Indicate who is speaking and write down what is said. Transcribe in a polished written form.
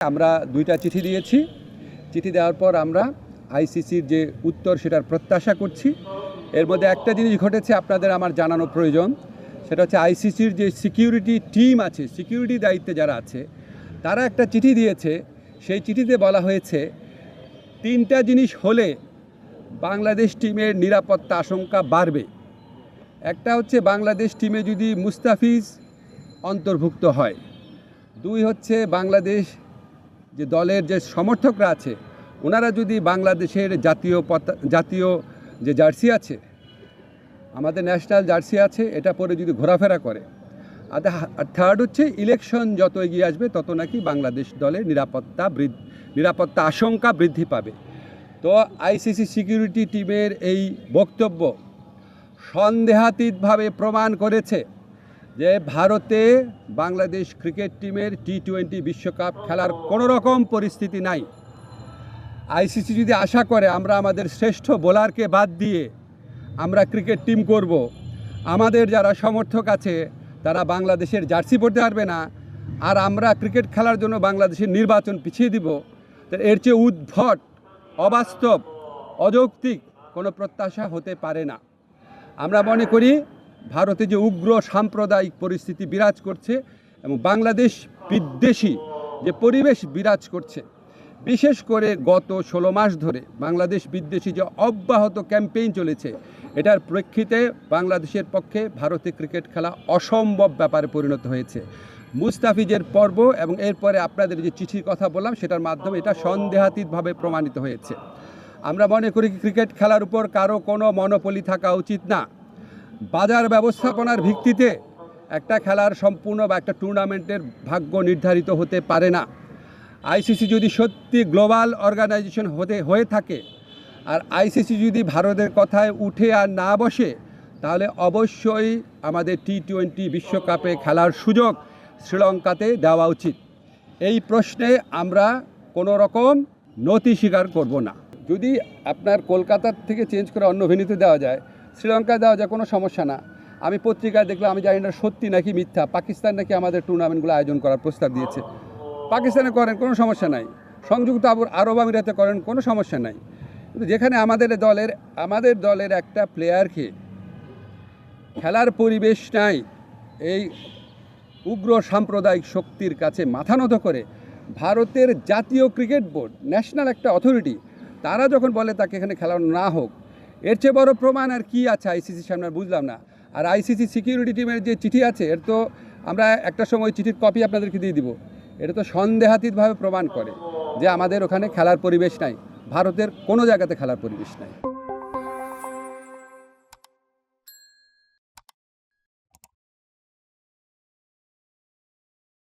Speaker 1: আমরা দুইটা চিঠি দিয়েছি। চিঠি দেওয়ার পর আমরা আইসিসির যে উত্তর সেটার প্রত্যাশা করছি। এর মধ্যে একটা জিনিস ঘটেছে আপনাদের আমার জানানো প্রয়োজন, সেটা হচ্ছে আইসিসির যে সিকিউরিটি টিম আছে, সিকিউরিটি দায়িত্বে যারা আছে, তারা একটা চিঠি দিয়েছে। সেই চিঠিতে বলা হয়েছে 3টা জিনিস হলে বাংলাদেশ টিমের নিরাপত্তা আশঙ্কা বাড়বে। একটা হচ্ছে বাংলাদেশ টিমে যদি মুস্তাফিজ অন্তর্ভুক্ত হয়, 2 হচ্ছে বাংলাদেশ যে দলের যে সমর্থকরা আছে ওনারা যদি বাংলাদেশের জাতীয় যে জার্সি আছে, আমাদের ন্যাশনাল জার্সি আছে, এটা পরে যদি ঘোরাফেরা করে। আর 3rd হচ্ছে ইলেকশন যত এগিয়ে আসবে তত নাকি বাংলাদেশ দলের নিরাপত্তা আশঙ্কা বৃদ্ধি পাবে। তো আইসিসি সিকিউরিটি টিমের এই বক্তব্য সন্দেহাতীতভাবে প্রমাণ করেছে যে ভারতে বাংলাদেশ ক্রিকেট টিমের T20 বিশ্বকাপ খেলার কোনো রকম পরিস্থিতি নাই। আইসিসি যদি আশা করে আমরা আমাদের শ্রেষ্ঠ বোলারকে বাদ দিয়ে আমরা ক্রিকেট টিম করব, আমাদের যারা সমর্থক আছে তারা বাংলাদেশের জার্সি পরতে পারবে না, আর আমরা ক্রিকেট খেলার জন্য বাংলাদেশের নির্বাচন পিছিয়ে দিব, এর চেয়ে উদ্ভট, অবাস্তব, অযৌক্তিক কোনো প্রত্যাশা হতে পারে না। আমরা মনে করি ভারতে যে উগ্র সাম্প্রদায়িক পরিস্থিতি বিরাজ করছে এবং বাংলাদেশ বিদ্বেষী যে পরিবেশ বিরাজ করছে, বিশেষ করে গত 16 মাস ধরে বাংলাদেশ বিদ্বেষী যে অব্যাহত ক্যাম্পেইন চলেছে, এটার প্রেক্ষিতে বাংলাদেশের পক্ষে ভারতে ক্রিকেট খেলা অসম্ভব ব্যাপারে পরিণত হয়েছে। মুস্তাফিজের পর্ব এবং এরপরে আপনাদের যে চিঠির কথা বললাম সেটার মাধ্যমে এটা সন্দেহাতীতভাবে প্রমাণিত হয়েছে। আমরা মনে করি ক্রিকেট খেলার উপর কারো কোনো মনোপলি থাকা উচিত না। বাজার ব্যবস্থাপনার ভিত্তিতে একটা খেলার সম্পূর্ণ বা একটা টুর্নামেন্টের ভাগ্য নির্ধারিত হতে পারে না। আইসিসি যদি সত্যি গ্লোবাল অর্গানাইজেশন হয়ে থাকে আর আইসিসি যদি ভারতের কথায় উঠে আর না বসে, তাহলে অবশ্যই আমাদের T20 বিশ্বকাপে খেলার সুযোগ শ্রীলঙ্কাতে দেওয়া উচিত। এই প্রশ্নে আমরা কোনো রকম নতি স্বীকার করব না। যদি আপনার কলকাতার থেকে চেঞ্জ করে অন্য ভেন্যুতে দেওয়া যায়, শ্রীলঙ্কায় দেওয়া যায়, কোনো সমস্যা না। আমি পত্রিকায় দেখলাম, আমি জানি না সত্যি নাকি মিথ্যা, পাকিস্তান নাকি আমাদের টুর্নামেন্টগুলো আয়োজন করার প্রস্তাব দিয়েছে। পাকিস্তানে করেন, কোনো সমস্যা নাই। সংযুক্ত আরব আমিরাতে করেন, কোনো সমস্যা নাই। কিন্তু যেখানে আমাদের দলের একটা প্লেয়ারকে খেলার পরিবেশ নাই, এই উগ্র সাম্প্রদায়িক শক্তির কাছে মাথা নত করে ভারতের জাতীয় ক্রিকেট বোর্ড, ন্যাশনাল একটা অথরিটি, তারা যখন বলে তাকে এখানে খেলানো না হোক, এর চেয়ে বড় প্রমাণ আর কি আছে আইসিসির সামনে? বুঝলাম না। আর আইসিসি সিকিউরিটি টিমের যে চিঠি আছে, এর তো আমরা একটা সময় চিঠির কপি আপনাদেরকে দিয়ে দিব। এটা তো সন্দেহাতীতভাবে প্রমাণ করে যে আমাদের ওখানে খেলার পরিবেশ নাই, ভারতের কোনো জায়গাতে খেলার পরিবেশ নাই।